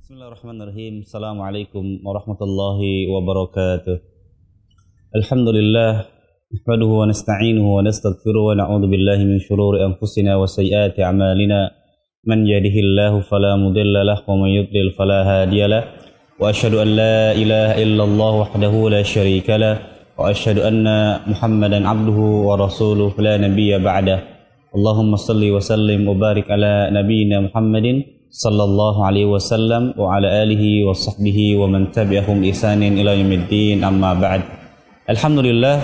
Bismillahirrahmanirrahim. Assalamualaikum warahmatullahi wabarakatuh. Alhamdulillah, nahmaduhu wa nasta'inuhu wa nastaghfiruhu wa na'udzu billahi min shururi anfusina wa sayyiati a'malina. Man yahdihillahu fala mudilla lahu wa man yudlil fala hadiyalah. Wa asyhadu an la ilaha illallah wahdahu la syarika lah wa asyhadu anna Muhammadan 'abduhu wa rasuluhu la nabiyya ba'dah. Allahumma shalli wa sallim wa barik ala nabiyyina Muhammadin sallallahu alaihi wasallam wa ala alihi wa sahbihi wa man tabi'ahum ihsanin ila yaumiddin, amma ba'd. Alhamdulillah,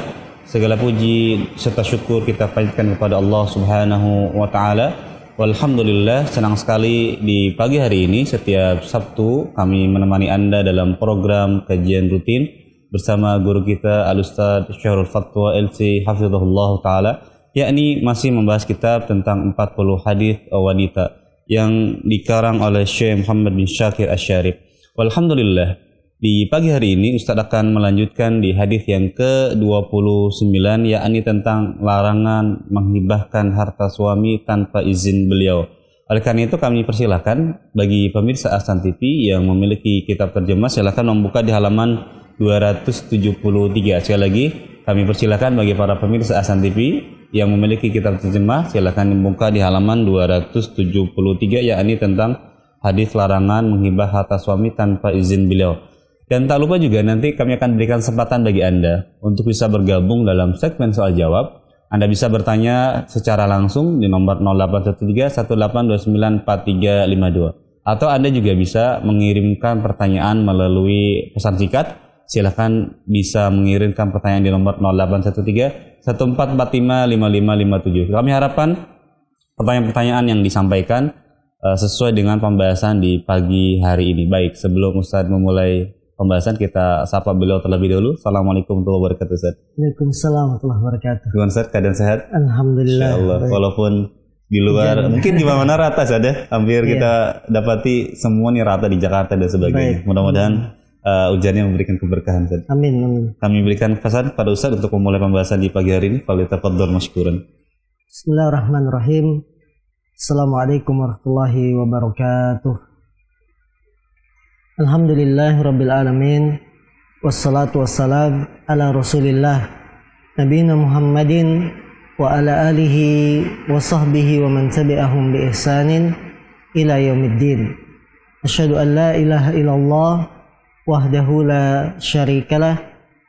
segala puji serta syukur kita panjatkan kepada Allah Subhanahu wa taala. Walhamdulillah, senang sekali di pagi hari ini setiap Sabtu kami menemani Anda dalam program kajian rutin bersama guru kita Al-Ustaz Syahrul Fatwa LC hafizahullah taala, yakni masih membahas kitab tentang 40 hadis wanita yang dikarang oleh Syekh Muhammad bin Syakir Asy-Syarif. Walhamdulillah, di pagi hari ini Ustaz akan melanjutkan di hadis yang ke-29, yakni tentang larangan menghibahkan harta suami tanpa izin beliau. Oleh karena itu kami persilahkan bagi pemirsa Ahsan TV yang memiliki kitab terjemah, silakan membuka di halaman 273. Sekali lagi kami persilahkan bagi para pemirsa Ahsan TV yang memiliki kitab terjemah, silakan membuka di halaman 273, yakni tentang hadis larangan menghibah harta suami tanpa izin beliau. Dan tak lupa juga nanti kami akan berikan kesempatan bagi Anda untuk bisa bergabung dalam segmen soal jawab. Anda bisa bertanya secara langsung di nomor 0813-1829-4352. Atau Anda juga bisa mengirimkan pertanyaan melalui pesan singkat. Silakan bisa mengirimkan pertanyaan di nomor 0813-1445-5557. Kami harapkan pertanyaan-pertanyaan yang disampaikan sesuai dengan pembahasan di pagi hari ini. Baik, sebelum Ustaz memulai pembahasan, kita sapa beliau terlebih dahulu. Assalamualaikum warahmatullahi wabarakatuh, Ustaz. Waalaikumsalam warahmatullahi wabarakatuh. Gimana, Ustaz? Keadaan sehat? Alhamdulillah. Insyaallah. Walaupun di luar mungkin di mana rata saja, hampir kita dapati semua nih rata di Jakarta dan sebagainya. Mudah-mudahan ujiannya memberikan keberkahan. Amin, amin. Kami berikan pesan pada Ustaz untuk memulai pembahasan di pagi hari ini. Falyatafaddal masykuran. Bismillahirrahmanirrahim. Assalamualaikum warahmatullahi wabarakatuh. Alhamdulillahirabbil alamin. Wassalatu wassalam ala Rasulillah nabiyina Muhammadin wa ala alihi wa sahbihi wa man tabi'ahum bi ihsanin ila yaumiddin. Asyhadu an la ilaha illallah wahdahu la syarikalah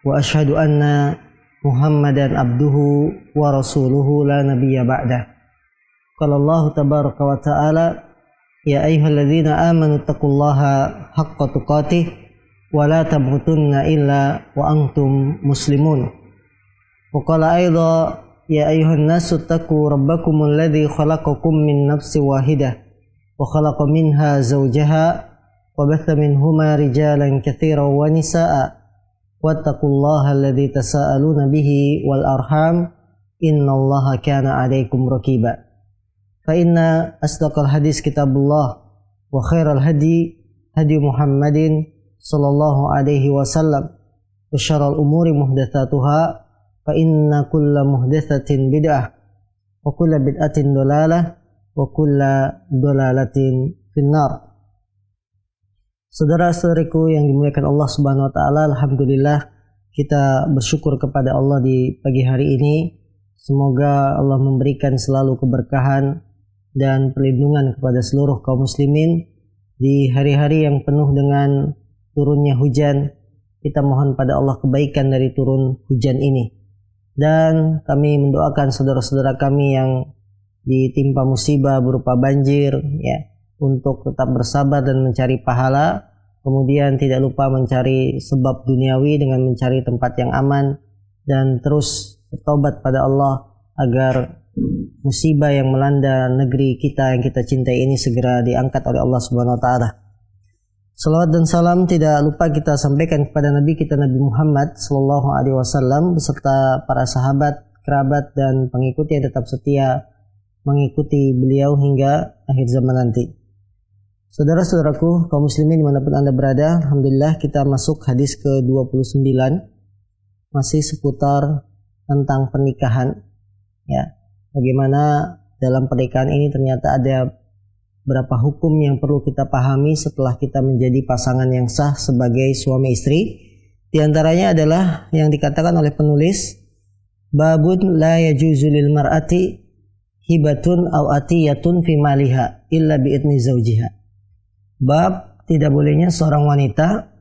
wa asyhadu anna Muhammadan abduhu wa rasuluhu la nabiyya ba'dah. Qala Allah tabaraka wa ta'ala, ya ayyuhalladzina amanu taqullaha haqqa tuqatih wa la tamutunna illa wa antum muslimun. Wa qala aidha, ya ayyuhan nasu taqu rabbakumul ladzi khalaqakum min nafsin wahidah wa khalaqa minha zawjaha وبث منهما رجالا كثيرا ونساء واتقوا الله الذي تساءلون به والأرحام إن الله كان عليكم رقيبا فإن أصدق الحديث كتاب الله وخير الهدي هدي محمد صلى الله عليه وسلم وشر الأمور محدثاتها فإن كل محدثة بدعة وكل بدعة ضلالة وكل ضلالة في النار. Saudara-saudariku yang dimuliakan Allah Subhanahu wa taala, alhamdulillah kita bersyukur kepada Allah di pagi hari ini. Semoga Allah memberikan selalu keberkahan dan perlindungan kepada seluruh kaum muslimin di hari-hari yang penuh dengan turunnya hujan. Kita mohon pada Allah kebaikan dari turun hujan ini. Dan kami mendoakan saudara-saudara kami yang ditimpa musibah berupa banjir, ya, untuk tetap bersabar dan mencari pahala, kemudian tidak lupa mencari sebab duniawi dengan mencari tempat yang aman, dan terus bertobat pada Allah agar musibah yang melanda negeri kita yang kita cintai ini segera diangkat oleh Allah Subhanahu wa taala. Salawat dan salam tidak lupa kita sampaikan kepada Nabi kita Nabi Muhammad sallallahu alaihi wasallam beserta para sahabat, kerabat dan pengikut yang tetap setia mengikuti beliau hingga akhir zaman nanti. Saudara-saudaraku kaum muslimin dimanapun Anda berada, alhamdulillah kita masuk hadis ke-29, masih seputar tentang pernikahan, ya. Bagaimana dalam pernikahan ini ternyata ada berapa hukum yang perlu kita pahami setelah kita menjadi pasangan yang sah sebagai suami istri. Di antaranya adalah yang dikatakan oleh penulis, babun la yajuzu lil mar'ati hibatun aw atiyatun fi maliha illa bi idni zawjiha. Bab tidak bolehnya seorang wanita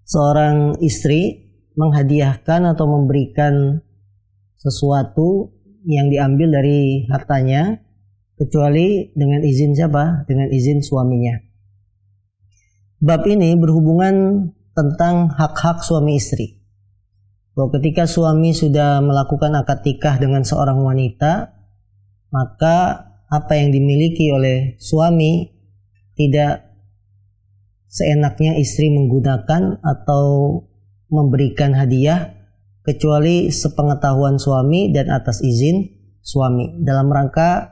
seorang istri menghadiahkan atau memberikan sesuatu yang diambil dari hartanya kecuali dengan izin siapa? Dengan izin suaminya. Bab ini berhubungan tentang hak-hak suami istri. Bahwa ketika suami sudah melakukan akad nikah dengan seorang wanita, maka apa yang dimiliki oleh suami tidak seenaknya istri menggunakan atau memberikan hadiah kecuali sepengetahuan suami dan atas izin suami, dalam rangka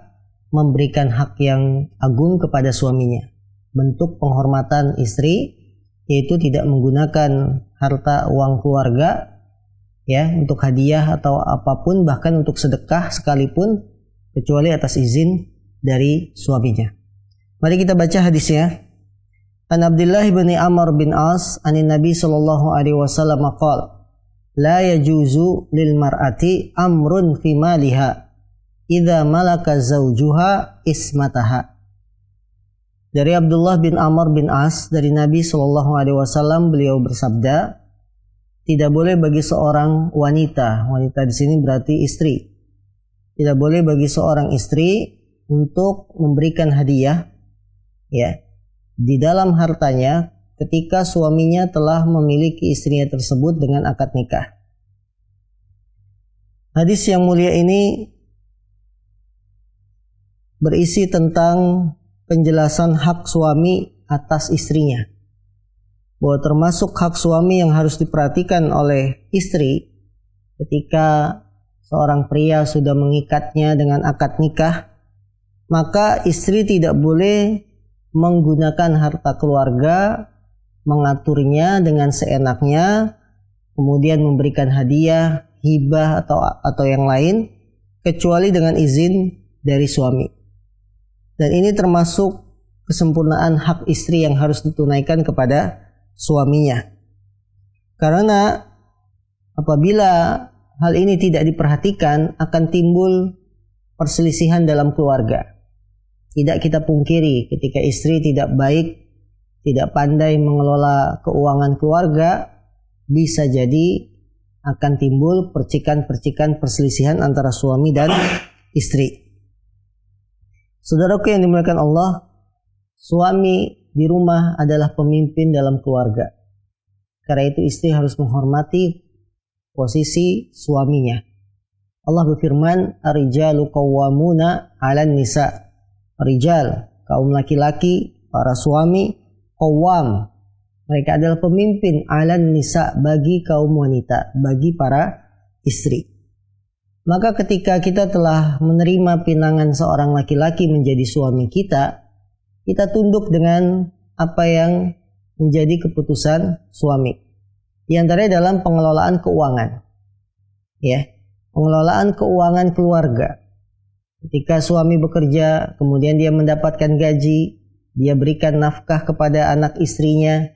memberikan hak yang agung kepada suaminya. Bentuk penghormatan istri yaitu tidak menggunakan harta uang keluarga ya untuk hadiah atau apapun, bahkan untuk sedekah sekalipun, kecuali atas izin dari suaminya. Mari kita baca hadisnya. An Abdullah bin Amr bin As anin Nabi sallallahu alaihi wasallam qala la yajuzu lil mar'ati amrun fi maliha idza malaka zawjuha ismataha. Dari Abdullah bin Amr bin As dari Nabi sallallahu alaihi wasallam, beliau bersabda, tidak boleh bagi seorang wanita di sini berarti istri. Tidak boleh bagi seorang istri untuk memberikan hadiah ya di dalam hartanya ketika suaminya telah memiliki istrinya tersebut dengan akad nikah. Hadis yang mulia ini berisi tentang penjelasan hak suami atas istrinya. Bahwa termasuk hak suami yang harus diperhatikan oleh istri ketika seorang pria sudah mengikatnya dengan akad nikah, maka istri tidak boleh menggunakan harta keluarga, mengaturnya dengan seenaknya, kemudian memberikan hadiah, hibah atau yang lain, kecuali dengan izin dari suami. Dan ini termasuk kesempurnaan hak istri yang harus ditunaikan kepada suaminya. Karena apabila hal ini tidak diperhatikan, akan timbul perselisihan dalam keluarga. Tidak kita pungkiri, ketika istri tidak baik, tidak pandai mengelola keuangan keluarga, bisa jadi akan timbul percikan-percikan perselisihan antara suami dan istri. Saudaraku yang dimuliakan Allah, suami di rumah adalah pemimpin dalam keluarga. Karena itu istri harus menghormati posisi suaminya. Allah berfirman, "Ar-rijalu qawwamuna 'alan nisa." Rijal, kaum laki-laki, para suami, qawwam. Mereka adalah pemimpin 'alan nisa, bagi kaum wanita, bagi para istri. Maka ketika kita telah menerima pinangan seorang laki-laki menjadi suami kita, kita tunduk dengan apa yang menjadi keputusan suami. Di antaranya dalam pengelolaan keuangan. Ya, pengelolaan keuangan keluarga. Ketika suami bekerja, kemudian dia mendapatkan gaji, dia berikan nafkah kepada anak istrinya,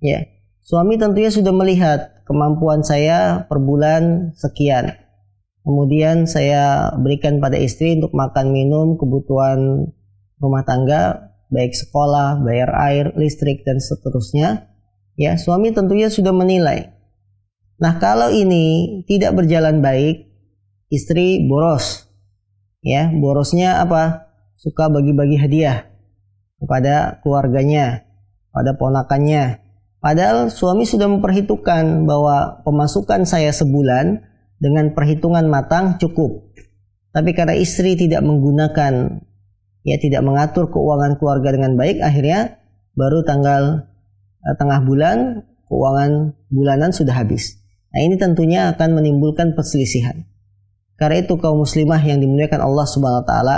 ya. Suami tentunya sudah melihat kemampuan saya per bulan sekian. Kemudian saya berikan pada istri untuk makan minum, kebutuhan rumah tangga, baik sekolah, bayar air, listrik, dan seterusnya. Ya, suami tentunya sudah menilai. Nah, kalau ini tidak berjalan baik, istri boros. Ya, borosnya apa? Suka bagi-bagi hadiah kepada keluarganya, pada ponakannya. Padahal suami sudah memperhitungkan bahwa pemasukan saya sebulan dengan perhitungan matang cukup. Tapi karena istri tidak menggunakan, ya tidak mengatur keuangan keluarga dengan baik, akhirnya baru tengah bulan keuangan bulanan sudah habis. Nah, ini tentunya akan menimbulkan perselisihan. Karena itu kaum muslimah yang dimuliakan Allah Subhanahu wa taala,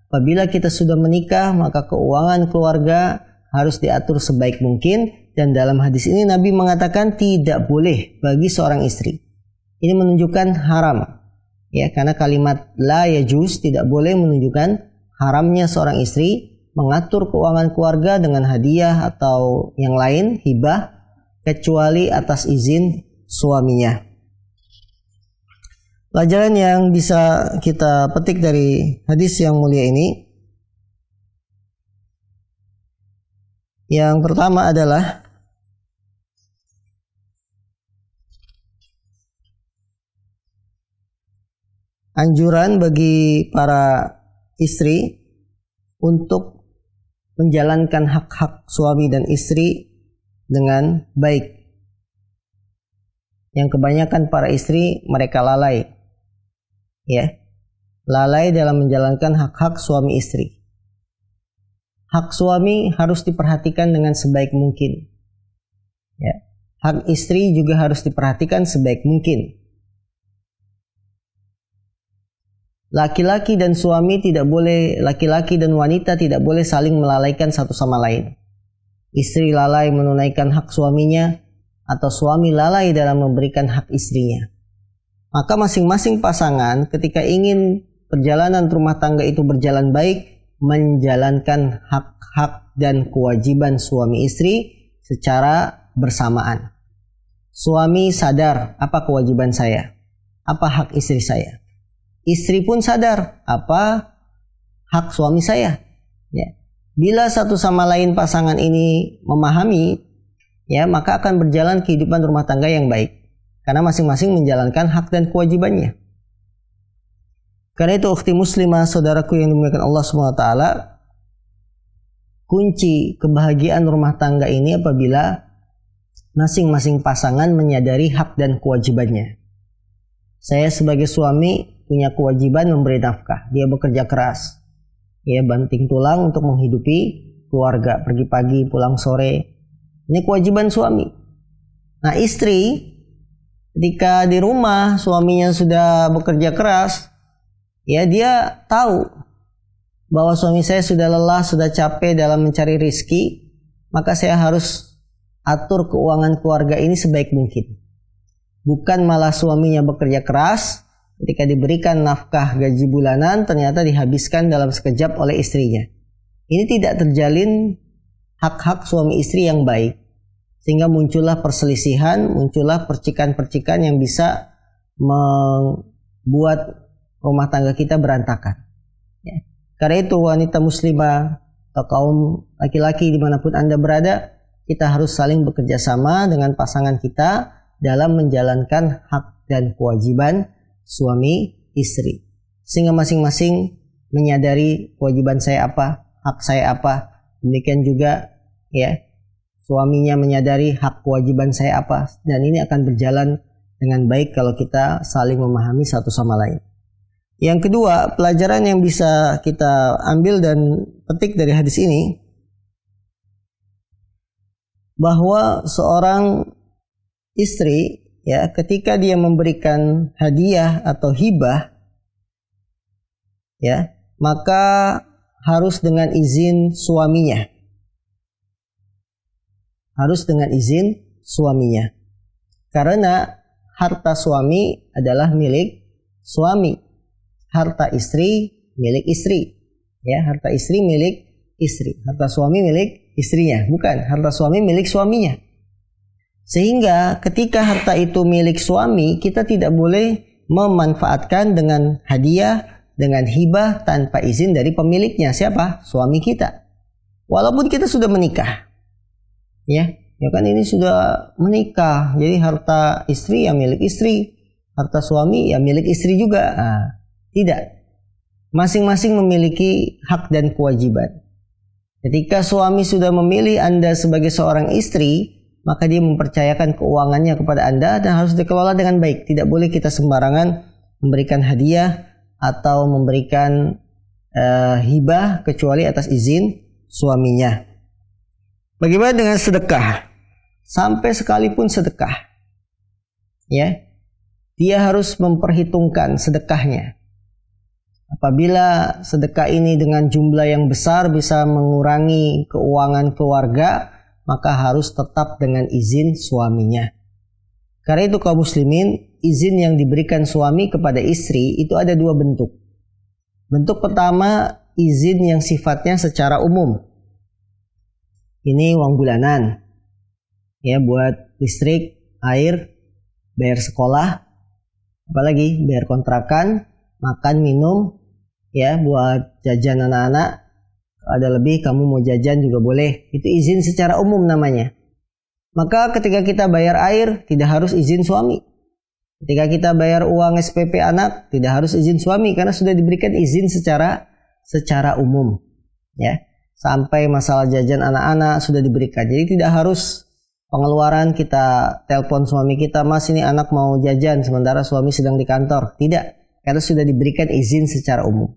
apabila kita sudah menikah, maka keuangan keluarga harus diatur sebaik mungkin, dan dalam hadis ini Nabi mengatakan tidak boleh bagi seorang istri. Ini menunjukkan haram. Ya, karena kalimat la yajuz tidak boleh menunjukkan haramnya seorang istri mengatur keuangan keluarga dengan hadiah atau yang lain, hibah, kecuali atas izin suaminya. Pelajaran yang bisa kita petik dari hadis yang mulia ini, yang pertama adalah anjuran bagi para istri untuk menjalankan hak-hak suami dan istri dengan baik. Yang kebanyakan para istri mereka lalai, ya, lalai dalam menjalankan hak-hak suami istri. Hak suami harus diperhatikan dengan sebaik mungkin, ya. Hak istri juga harus diperhatikan sebaik mungkin. Laki-laki dan wanita tidak boleh saling melalaikan satu sama lain. Istri lalai menunaikan hak suaminya atau suami lalai dalam memberikan hak istrinya. Maka masing-masing pasangan ketika ingin perjalanan rumah tangga itu berjalan baik, menjalankan hak-hak dan kewajiban suami istri secara bersamaan. Suami sadar apa kewajiban saya, apa hak istri saya. Istri pun sadar apa hak suami saya. Ya. Bila satu sama lain pasangan ini memahami, ya, maka akan berjalan kehidupan rumah tangga yang baik. Karena masing-masing menjalankan hak dan kewajibannya. Karena itu ukhti muslimah, saudaraku yang dimuliakan Allah SWT, kunci kebahagiaan rumah tangga ini apabila masing-masing pasangan menyadari hak dan kewajibannya. Saya sebagai suami punya kewajiban memberi nafkah. Dia bekerja keras, ya, banting tulang untuk menghidupi keluarga, pergi pagi pulang sore. Ini kewajiban suami. Nah, istri ketika di rumah suaminya sudah bekerja keras, ya, dia tahu bahwa suami saya sudah lelah, sudah capek dalam mencari rizki, maka saya harus atur keuangan keluarga ini sebaik mungkin. Bukan malah suaminya bekerja keras, ketika diberikan nafkah gaji bulanan ternyata dihabiskan dalam sekejap oleh istrinya. Ini tidak terjalin hak-hak suami istri yang baik. Sehingga muncullah perselisihan, muncullah percikan-percikan yang bisa membuat rumah tangga kita berantakan. Ya. Karena itu wanita muslimah atau kaum laki-laki dimanapun Anda berada, kita harus saling bekerja sama dengan pasangan kita dalam menjalankan hak dan kewajiban suami istri, sehingga masing-masing menyadari kewajiban saya apa, hak saya apa. Demikian juga, ya, suaminya menyadari hak kewajiban saya apa, dan ini akan berjalan dengan baik kalau kita saling memahami satu sama lain. Yang kedua, pelajaran yang bisa kita ambil dan petik dari hadis ini, bahwa seorang istri, ya, ketika dia memberikan hadiah atau hibah, ya, maka harus dengan izin suaminya. Harus dengan izin suaminya. Karena harta suami adalah milik suami. Harta istri milik istri. Ya, harta istri milik istri. Harta suami milik istrinya. Bukan, harta suami milik suaminya. Sehingga ketika harta itu milik suami, kita tidak boleh memanfaatkan dengan hadiah, dengan hibah tanpa izin dari pemiliknya. Siapa? Suami kita. Walaupun kita sudah menikah. Ya kan ini sudah menikah. Jadi harta istri ya milik istri. Harta suami ya milik istri juga. Nah, tidak. Masing-masing memiliki hak dan kewajiban. Ketika suami sudah memilih Anda sebagai seorang istri, maka dia mempercayakan keuangannya kepada Anda dan harus dikelola dengan baik. Tidak boleh kita sembarangan memberikan hadiah atau memberikan hibah kecuali atas izin suaminya. Bagaimana dengan sedekah? Sampai sekalipun sedekah, ya, dia harus memperhitungkan sedekahnya. Apabila sedekah ini dengan jumlah yang besar bisa mengurangi keuangan keluarga, maka harus tetap dengan izin suaminya. Karena itu kaum muslimin, izin yang diberikan suami kepada istri itu ada dua bentuk. Bentuk pertama izin yang sifatnya secara umum. Ini uang bulanan, ya, buat listrik, air, bayar sekolah, apalagi bayar kontrakan, makan, minum, ya, buat jajan anak-anak. Ada lebih kamu mau jajan juga boleh. Itu izin secara umum namanya. Maka ketika kita bayar air tidak harus izin suami. Ketika kita bayar uang SPP anak tidak harus izin suami karena sudah diberikan izin secara umum, ya. Sampai masalah jajan anak-anak sudah diberikan. Jadi tidak harus pengeluaran kita telepon suami kita, "Mas, ini anak mau jajan," sementara suami sedang di kantor. Tidak, karena sudah diberikan izin secara umum.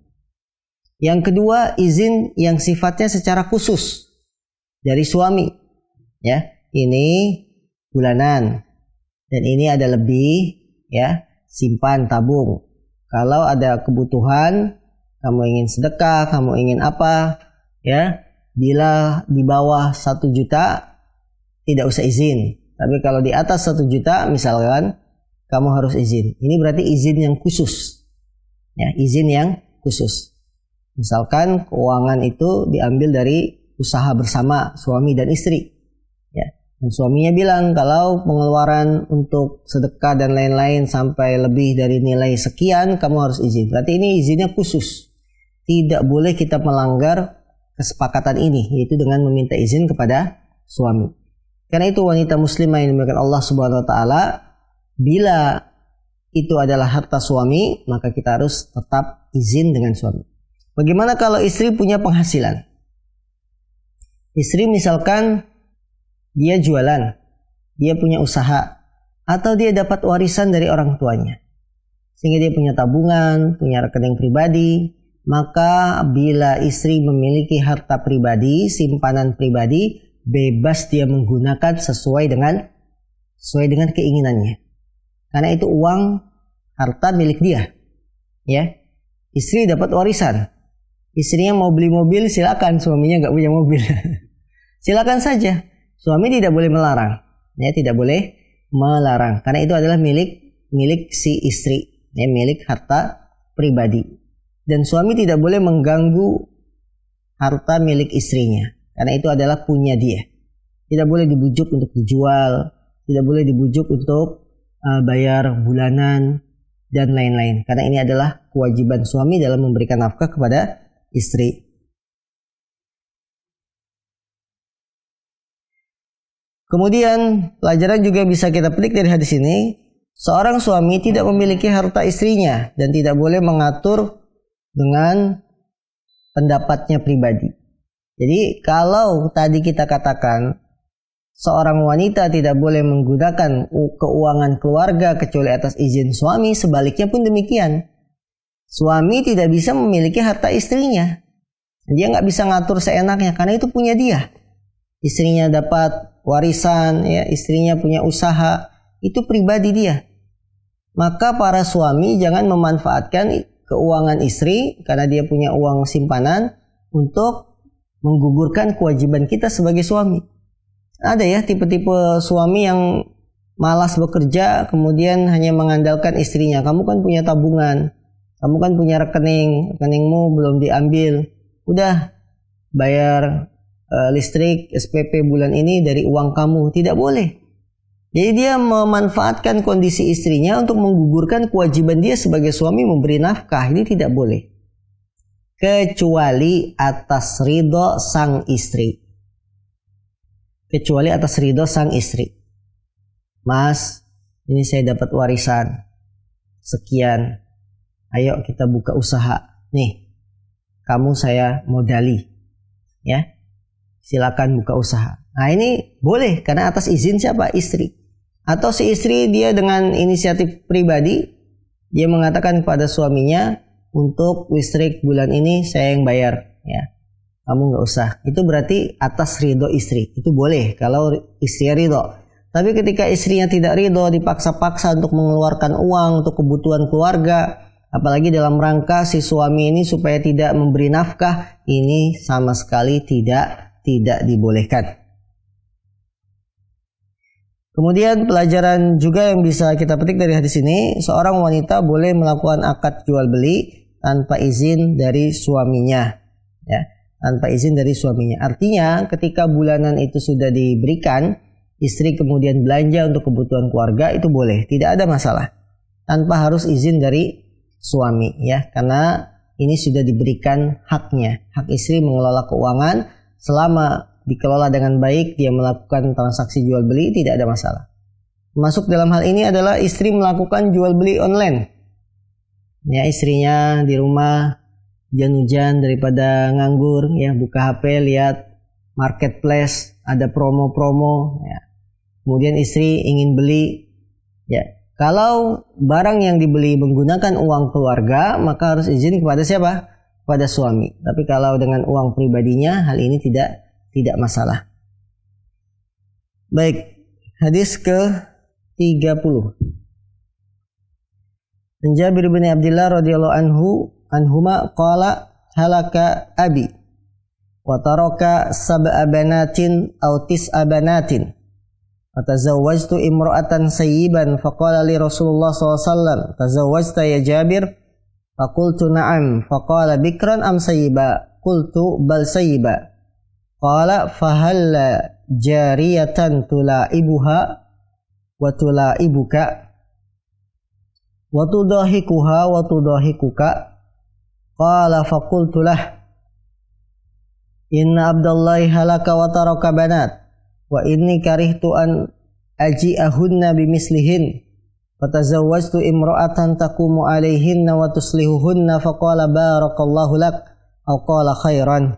Yang kedua, izin yang sifatnya secara khusus dari suami, ya. Ini bulanan dan ini ada lebih, ya, simpan, tabung. Kalau ada kebutuhan, kamu ingin sedekah, kamu ingin apa, ya, bila di bawah 1 juta tidak usah izin. Tapi kalau di atas 1 juta misalkan, kamu harus izin. Ini berarti izin yang khusus, ya, izin yang khusus. Misalkan keuangan itu diambil dari usaha bersama suami dan istri, ya. Dan suaminya bilang kalau pengeluaran untuk sedekah dan lain-lain sampai lebih dari nilai sekian kamu harus izin. Berarti ini izinnya khusus. Tidak boleh kita melanggar kesepakatan ini, yaitu dengan meminta izin kepada suami. Karena itu wanita muslimah yang dimuliakan Allah Subhanahu wa taala, bila itu adalah harta suami, maka kita harus tetap izin dengan suami. Bagaimana kalau istri punya penghasilan? Istri misalkan dia jualan, dia punya usaha, atau dia dapat warisan dari orang tuanya, sehingga dia punya tabungan, punya rekening pribadi. Maka bila istri memiliki harta pribadi, simpanan pribadi, bebas dia menggunakan sesuai dengan keinginannya. Karena itu uang harta milik dia, ya. Istri dapat warisan, istrinya mau beli mobil silakan, suaminya nggak punya mobil, silakan saja. Suami tidak boleh melarang, ya, tidak boleh melarang, karena itu adalah milik si istri, ya, milik harta pribadi. Dan suami tidak boleh mengganggu harta milik istrinya, karena itu adalah punya dia. Tidak boleh dibujuk untuk dijual, tidak boleh dibujuk untuk bayar bulanan dan lain-lain, karena ini adalah kewajiban suami dalam memberikan nafkah kepada istri. Kemudian pelajaran juga bisa kita petik dari hadis ini, seorang suami tidak memiliki harta istrinya dan tidak boleh mengatur dengan pendapatnya pribadi. Jadi kalau tadi kita katakan seorang wanita tidak boleh menggunakan keuangan keluarga kecuali atas izin suami, sebaliknya pun demikian. Suami tidak bisa memiliki harta istrinya. Dia nggak bisa ngatur seenaknya karena itu punya dia. Istrinya dapat warisan, ya, istrinya punya usaha, itu pribadi dia. Maka para suami jangan memanfaatkan keuangan istri karena dia punya uang simpanan untuk menggugurkan kewajiban kita sebagai suami. Ada ya tipe-tipe suami yang malas bekerja kemudian hanya mengandalkan istrinya. Kamu kan punya tabungan, kamu kan punya rekeningmu belum diambil, udah bayar listrik SPP bulan ini dari uang kamu. Tidak boleh. Jadi dia memanfaatkan kondisi istrinya untuk menggugurkan kewajiban dia sebagai suami memberi nafkah. Ini tidak boleh. Kecuali atas ridho sang istri. Kecuali atas ridho sang istri. Mas, ini saya dapat warisan sekian. Ayo kita buka usaha. Nih, kamu saya modali. Ya, silakan buka usaha. Nah ini boleh karena atas izin siapa? Istri. Atau si istri dia dengan inisiatif pribadi, dia mengatakan kepada suaminya, untuk listrik bulan ini saya yang bayar, ya, kamu nggak usah. Itu berarti atas ridho istri. Itu boleh kalau istri ridho. Tapi ketika istrinya tidak ridho, dipaksa-paksa untuk mengeluarkan uang untuk kebutuhan keluarga, apalagi dalam rangka si suami ini supaya tidak memberi nafkah, ini sama sekali tidak dibolehkan. Kemudian pelajaran juga yang bisa kita petik dari hadis ini, seorang wanita boleh melakukan akad jual beli tanpa izin dari suaminya. ya, tanpa izin dari suaminya. Artinya ketika bulanan itu sudah diberikan, istri kemudian belanja untuk kebutuhan keluarga, itu boleh, tidak ada masalah, tanpa harus izin dari suami, ya, karena ini sudah diberikan haknya. Hak istri mengelola keuangan, selama dikelola dengan baik, dia melakukan transaksi jual beli, tidak ada masalah. Masuk dalam hal ini adalah istri melakukan jual beli online. Ya, istrinya di rumah hujan-hujan daripada nganggur, ya, buka HP, lihat marketplace, ada promo-promo, ya. Kemudian istri ingin beli, ya. Kalau barang yang dibeli menggunakan uang keluarga, maka harus izin kepada siapa? Kepada suami. Tapi kalau dengan uang pribadinya, hal ini tidak masalah. Baik, hadis ke-30. Jabir bin Abdullah radhiyallahu anhuma qala halaka abi wa taraka sab'a banatin aw tis'a banatin fatazawwajtu imra'atan sayyiban faqala li Rasulullah sallallahu alaihi wasallam tazawwajta ya Jabir faqultu na'am faqala bikran am sayyiba qultu bal sayyiba qala fahalla jariyatan tulaibuha wa tulaibuka wa tudahikuha wa tudahikuka qala faqultu lah inna abdallahi halaka wa taraka banat wa inni karihtu an aji'ahunna bimislihin fatazawwajtu imra'atan taqumu alaihinna wa tuslihuhunna faqala barakallahu lak aw qala khairan.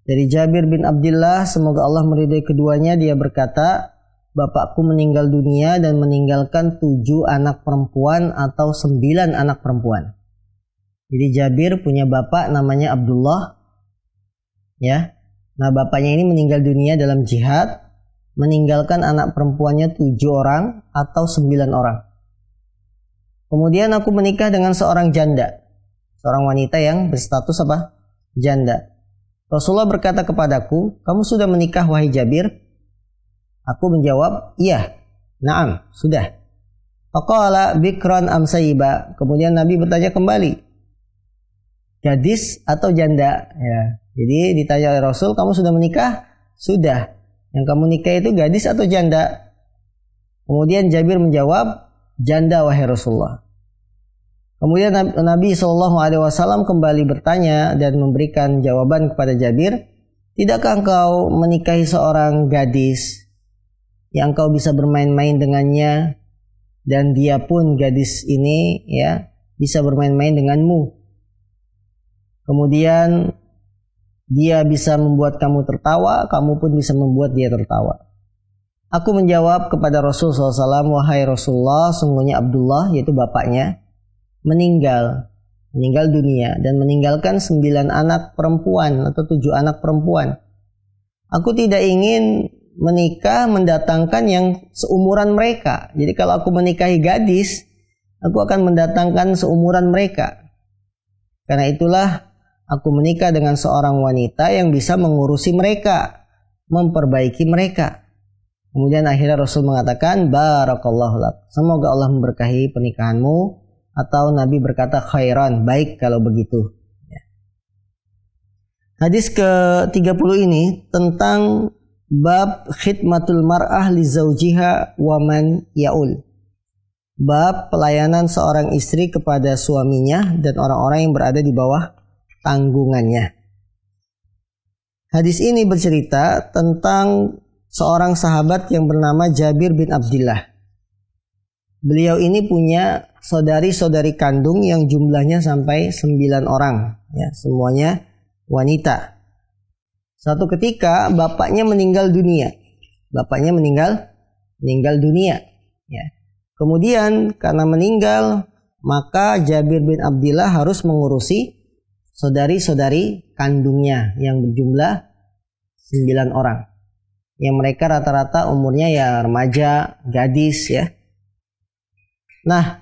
Dari Jabir bin Abdullah, semoga Allah meridai keduanya, dia berkata, bapakku meninggal dunia dan meninggalkan 7 anak perempuan atau 9 anak perempuan. Jadi Jabir punya bapak namanya Abdullah, ya. Nah, bapaknya ini meninggal dunia dalam jihad, meninggalkan anak perempuannya 7 orang atau 9 orang. Kemudian aku menikah dengan seorang janda, seorang wanita yang berstatus apa? Janda. Rasulullah berkata kepadaku, kamu sudah menikah wahai Jabir? Aku menjawab, iya. Naam, sudah. Faqala bikran am sayyiba. Kemudian Nabi bertanya kembali, gadis atau janda? Ya. Jadi ditanya oleh Rasul, kamu sudah menikah? Sudah. Yang kamu nikah itu gadis atau janda? Kemudian Jabir menjawab, janda wahai Rasulullah. Kemudian Nabi SAW kembali bertanya dan memberikan jawaban kepada Jabir, tidakkah engkau menikahi seorang gadis yang engkau bisa bermain-main dengannya, dan dia pun gadis ini, ya, bisa bermain-main denganmu. Kemudian dia bisa membuat kamu tertawa, kamu pun bisa membuat dia tertawa. Aku menjawab kepada Rasulullah SAW, wahai Rasulullah, sungguhnya Abdullah, yaitu bapaknya, meninggal dunia dan meninggalkan 9 anak perempuan atau 7 anak perempuan. Aku tidak ingin menikah mendatangkan yang seumuran mereka. Jadi kalau aku menikahi gadis, aku akan mendatangkan seumuran mereka. Karena itulah aku menikah dengan seorang wanita yang bisa mengurusi mereka, memperbaiki mereka. Kemudian akhirnya Rasul mengatakan, barakallahu lak, semoga Allah memberkahi pernikahanmu. Atau Nabi berkata, khairan, baik kalau begitu. Hadis ke-30 ini tentang bab khidmatul mar'ah li zawjiha wa man ya'ul. Bab pelayanan seorang istri kepada suaminya dan orang-orang yang berada di bawah tanggungannya. Hadis ini bercerita tentang seorang sahabat yang bernama Jabir bin Abdullah. Beliau ini punya saudari-saudari kandung yang jumlahnya sampai 9 orang, ya, semuanya wanita. Suatu ketika bapaknya meninggal dunia. Meninggal dunia, ya. Kemudian karena meninggal, maka Jabir bin Abdullah harus mengurusi saudari-saudari kandungnya yang berjumlah 9 orang. Yang mereka rata-rata umurnya ya remaja, gadis, ya. Nah,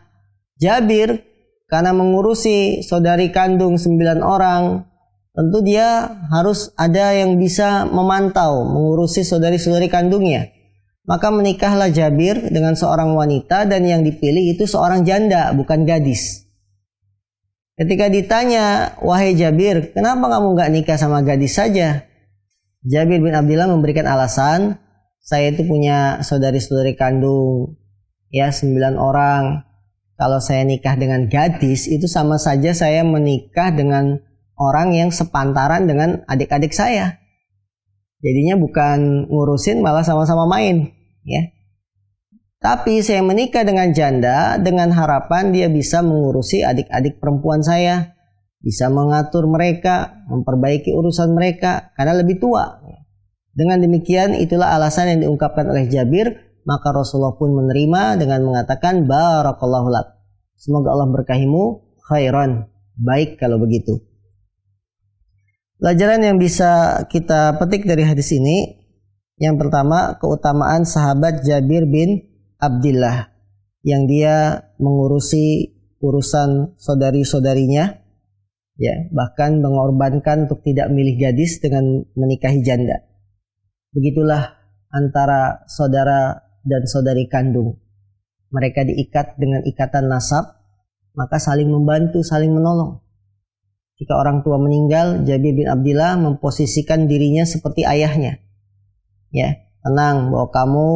Jabir karena mengurusi saudari kandung 9 orang, tentu dia harus ada yang bisa memantau, mengurusi saudari-saudari kandungnya. Maka menikahlah Jabir dengan seorang wanita dan yang dipilih itu seorang janda, bukan gadis. Ketika ditanya, wahai Jabir, kenapa kamu nggak nikah sama gadis saja? Jabir bin Abdillah memberikan alasan, saya itu punya saudari-saudari kandung, ya 9 orang. Kalau saya nikah dengan gadis, itu sama saja saya menikah dengan orang yang sepantaran dengan adik-adik saya. Jadinya bukan ngurusin, malah sama-sama main, ya. Tapi saya menikah dengan janda dengan harapan dia bisa mengurusi adik-adik perempuan saya, bisa mengatur mereka, memperbaiki urusan mereka karena lebih tua. Dengan demikian itulah alasan yang diungkapkan oleh Jabir, maka Rasulullah pun menerima dengan mengatakan barakallahu lak. Semoga Allah berkahimu khairan, baik kalau begitu. Pelajaran yang bisa kita petik dari hadis ini, yang pertama keutamaan sahabat Jabir bin Abdillah yang dia mengurusi urusan saudari-saudarinya, ya, bahkan mengorbankan untuk tidak milih gadis dengan menikahi janda. Begitulah antara saudara dan saudari kandung. Mereka diikat dengan ikatan nasab, maka saling membantu, saling menolong. Jika orang tua meninggal, Jabir bin Abdillah memposisikan dirinya seperti ayahnya. Ya, tenang bahwa kamu,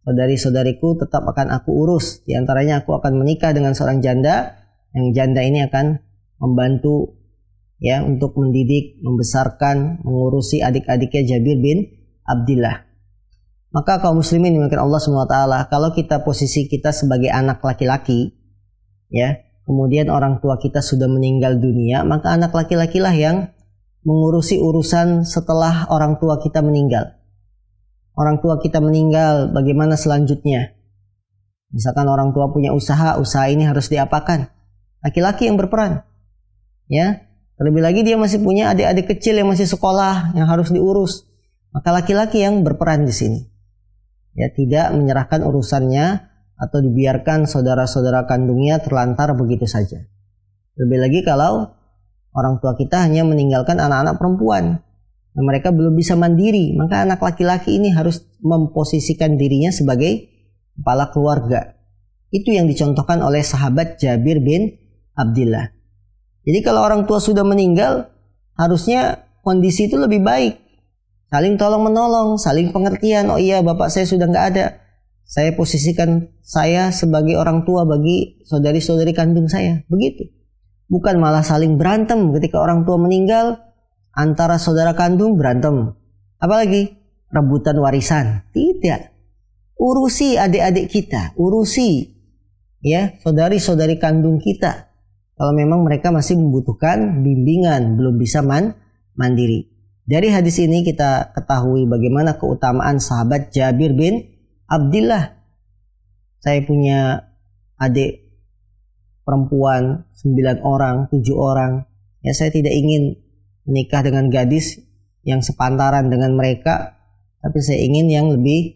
saudari-saudariku tetap akan aku urus. Di antaranya aku akan menikah dengan seorang janda, yang janda ini akan membantu, ya, untuk mendidik, membesarkan, mengurusi adik-adiknya Jabir bin Abdillah. Maka kaum muslimin dimuliakan Allah SWT, kalau kita posisi kita sebagai anak laki-laki, ya, kemudian orang tua kita sudah meninggal dunia, maka anak laki-laki lah yang mengurusi urusan setelah orang tua kita meninggal. Orang tua kita meninggal, bagaimana selanjutnya? Misalkan orang tua punya usaha ini harus diapakan? Laki-laki yang berperan. Ya, terlebih lagi dia masih punya adik-adik kecil yang masih sekolah yang harus diurus. Maka laki-laki yang berperan di sini. Ya, tidak menyerahkan urusannya atau dibiarkan saudara-saudara kandungnya terlantar begitu saja. Terlebih lagi kalau orang tua kita hanya meninggalkan anak-anak perempuan. Nah, mereka belum bisa mandiri, maka anak laki-laki ini harus memposisikan dirinya sebagai kepala keluarga. Itu yang dicontohkan oleh sahabat Jabir bin Abdillah. Jadi kalau orang tua sudah meninggal, harusnya kondisi itu lebih baik. Saling tolong menolong, saling pengertian. Oh iya, bapak saya sudah nggak ada. Saya posisikan saya sebagai orang tua bagi saudari-saudari kandung saya. Begitu. Bukan malah saling berantem ketika orang tua meninggal. Antara saudara kandung berantem. Apalagi rebutan warisan. Tidak. Urusi adik-adik kita. Urusi, ya, saudari-saudari kandung kita. Kalau memang mereka masih membutuhkan bimbingan, belum bisa mandiri. Dari hadis ini kita ketahui bagaimana keutamaan sahabat Jabir bin Abdillah. Saya punya adik perempuan 9 orang, 7 orang. Ya, saya tidak ingin menikah dengan gadis yang sepantaran dengan mereka, tapi saya ingin yang lebih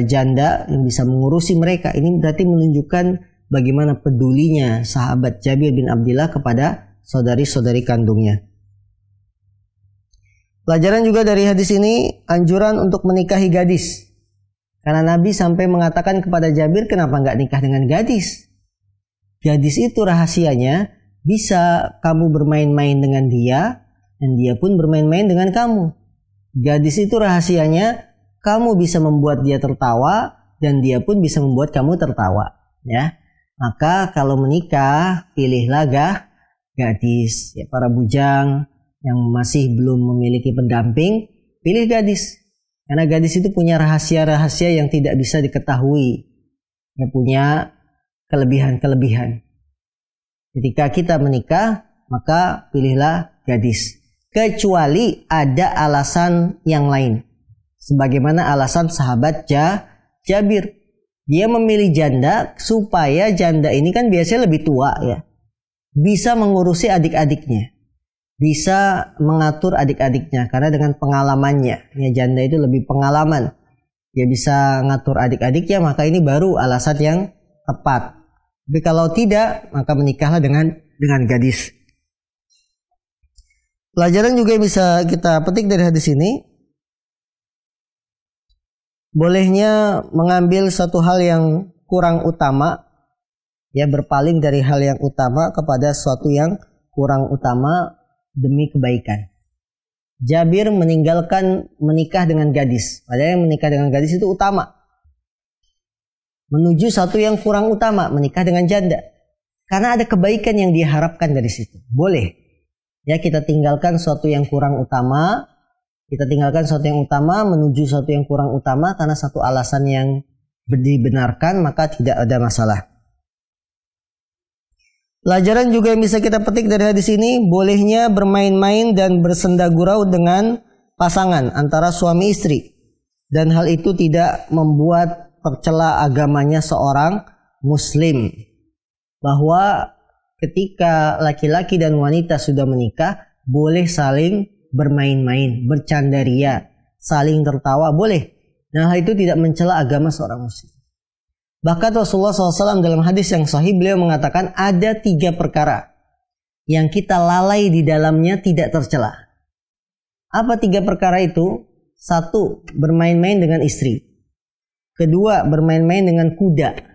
janda yang bisa mengurusi mereka. Ini berarti menunjukkan bagaimana pedulinya sahabat Jabir bin Abdillah kepada saudari-saudari kandungnya. Pelajaran juga dari hadis ini, anjuran untuk menikahi gadis. Karena Nabi sampai mengatakan kepada Jabir, kenapa nggak nikah dengan gadis? Gadis itu rahasianya bisa kamu bermain-main dengan dia, dan dia pun bermain-main dengan kamu. Gadis itu rahasianya kamu bisa membuat dia tertawa, dan dia pun bisa membuat kamu tertawa. Ya, maka kalau menikah, pilihlah gadis. Ya, para bujang yang masih belum memiliki pendamping, pilih gadis. Karena gadis itu punya rahasia-rahasia yang tidak bisa diketahui. Yang punya kelebihan-kelebihan. Ketika kita menikah, maka pilihlah gadis. Kecuali ada alasan yang lain. Sebagaimana alasan sahabat Jabir. Dia memilih janda supaya janda ini kan biasanya lebih tua, ya. Bisa mengurusi adik-adiknya. Bisa mengatur adik-adiknya karena dengan pengalamannya, ya, janda itu lebih pengalaman. Dia bisa ngatur adik-adiknya, maka ini baru alasan yang tepat. Tapi kalau tidak, maka menikahlah dengan gadis. Pelajaran juga yang bisa kita petik dari hadis ini, bolehnya mengambil satu hal yang kurang utama, ya, berpaling dari hal yang utama kepada sesuatu yang kurang utama demi kebaikan. Jabir meninggalkan menikah dengan gadis, padahal yang menikah dengan gadis itu utama. Menuju satu yang kurang utama, menikah dengan janda. Karena ada kebaikan yang diharapkan dari situ. Boleh. Ya, kita tinggalkan sesuatu yang kurang utama, menuju sesuatu yang kurang utama karena satu alasan yang dibenarkan, maka tidak ada masalah. Pelajaran juga yang bisa kita petik dari hadis ini, bolehnya bermain-main dan bersenda gurau dengan pasangan antara suami istri. Dan hal itu tidak membuat tercela agamanya seorang muslim. Bahwa ketika laki-laki dan wanita sudah menikah, boleh saling bermain-main, bercandaria, saling tertawa, boleh. Nah, hal itu tidak mencela agama seorang muslim. Bahkan Rasulullah SAW dalam hadis yang sahih, beliau mengatakan ada 3 perkara yang kita lalai di dalamnya tidak tercela. Apa 3 perkara itu? 1, bermain-main dengan istri. 2, bermain-main dengan kuda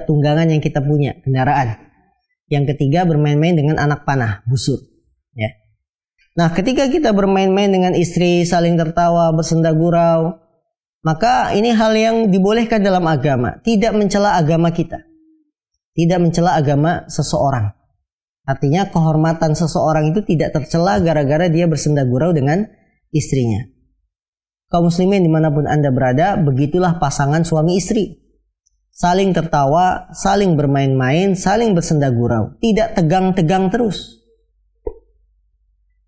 tunggangan yang kita punya, kendaraan. Yang 3, bermain-main dengan anak panah, busur. Ya. Nah, ketika kita bermain-main dengan istri, saling tertawa, bersenda gurau, maka ini hal yang dibolehkan dalam agama. Tidak mencela agama kita. Tidak mencela agama seseorang. Artinya kehormatan seseorang itu tidak tercela gara-gara dia bersenda gurau dengan istrinya. Kaum muslimin dimanapun Anda berada, begitulah pasangan suami istri. Saling tertawa, saling bermain-main, saling bersenda gurau. Tidak tegang-tegang terus.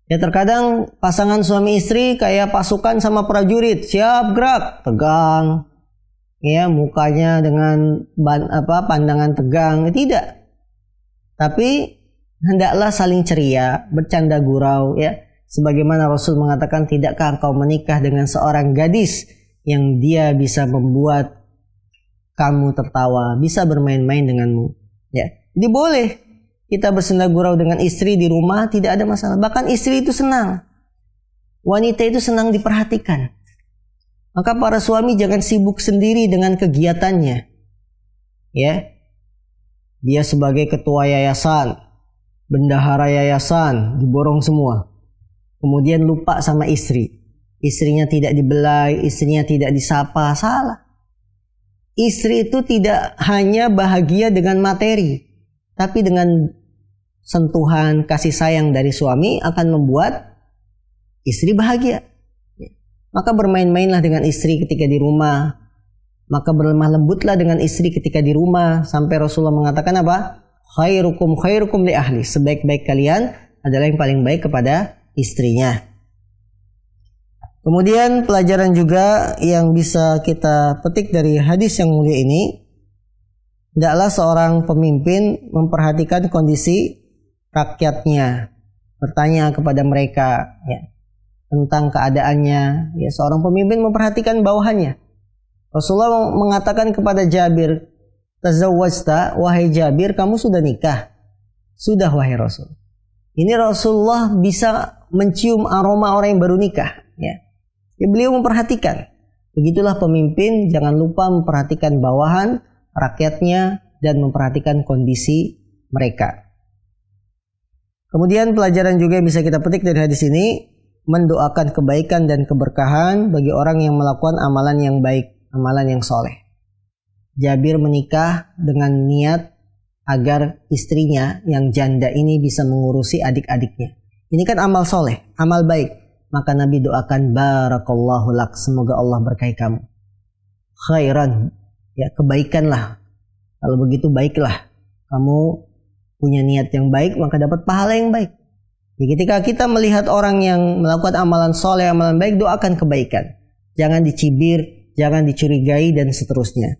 Ya, terkadang pasangan suami istri kayak pasukan sama prajurit, siap gerak, tegang. Ya, mukanya dengan pandangan tegang, tidak. Tapi hendaklah saling ceria, bercanda gurau, ya. Sebagaimana Rasul mengatakan, tidakkah engkau menikah dengan seorang gadis yang dia bisa membuat kamu tertawa, bisa bermain-main denganmu. Ya, jadi boleh. Kita bersenda gurau dengan istri di rumah, tidak ada masalah. Bahkan istri itu senang. Wanita itu senang diperhatikan. Maka para suami jangan sibuk sendiri dengan kegiatannya. Ya. Dia sebagai ketua yayasan, bendahara yayasan, diborong semua. Kemudian lupa sama istri. Istrinya tidak dibelai, istrinya tidak disapa, salah. Istri itu tidak hanya bahagia dengan materi, tapi dengan sentuhan kasih sayang dari suami akan membuat istri bahagia. Maka bermain-mainlah dengan istri ketika di rumah. Maka berlemah lembutlah dengan istri ketika di rumah. Sampai Rasulullah mengatakan apa? Khairukum li ahli. Sebaik-baik kalian adalah yang paling baik kepada istrinya. Kemudian pelajaran juga yang bisa kita petik dari hadis yang mulia ini, hendaklah seorang pemimpin memperhatikan kondisi rakyatnya, bertanya kepada mereka, ya, tentang keadaannya. Ya, seorang pemimpin memperhatikan bawahannya. Rasulullah mengatakan kepada Jabir, "Tazawwajta, wahai Jabir, kamu sudah nikah?" "Sudah, wahai Rasul." Ini Rasulullah bisa mencium aroma orang yang baru nikah. Ya, beliau memperhatikan. Begitulah pemimpin, jangan lupa memperhatikan bawahan, rakyatnya, dan memperhatikan kondisi mereka. Kemudian pelajaran juga yang bisa kita petik dari hadis ini, mendoakan kebaikan dan keberkahan bagi orang yang melakukan amalan yang baik, amalan yang soleh. Jabir menikah dengan niat agar istrinya yang janda ini bisa mengurusi adik-adiknya. Ini kan amal soleh, amal baik. Maka Nabi doakan, barakallahu lak, semoga Allah berkahi kamu. Khairan, ya, kebaikanlah. Kalau begitu baiklah. Kamu punya niat yang baik, maka dapat pahala yang baik. Jadi ketika kita melihat orang yang melakukan amalan soleh, amalan baik, doakan kebaikan. Jangan dicibir, jangan dicurigai, dan seterusnya.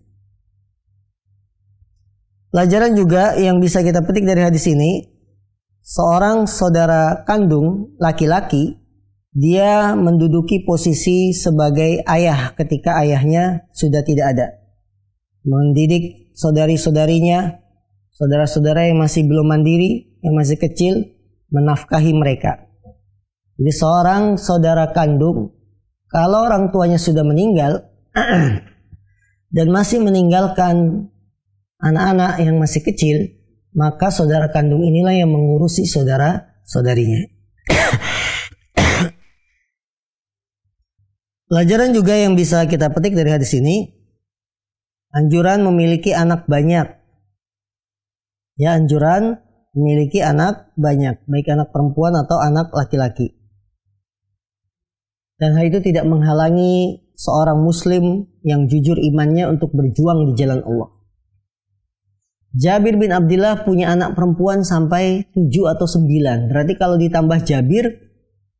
Pelajaran juga yang bisa kita petik dari hadis ini, seorang saudara kandung laki-laki, dia menduduki posisi sebagai ayah ketika ayahnya sudah tidak ada. Mendidik saudari-saudarinya, saudara-saudara yang masih belum mandiri, yang masih kecil, menafkahi mereka. Jadi seorang saudara kandung, kalau orang tuanya sudah meninggal dan masih meninggalkan anak-anak yang masih kecil, maka saudara kandung inilah yang mengurusi saudara-saudarinya. Pelajaran juga yang bisa kita petik dari hadis ini, anjuran memiliki anak banyak. Ya, anjuran memiliki anak banyak, baik anak perempuan atau anak laki-laki. Dan hal itu tidak menghalangi seorang muslim yang jujur imannya untuk berjuang di jalan Allah. Jabir bin Abdullah punya anak perempuan sampai 7 atau 9. Berarti kalau ditambah Jabir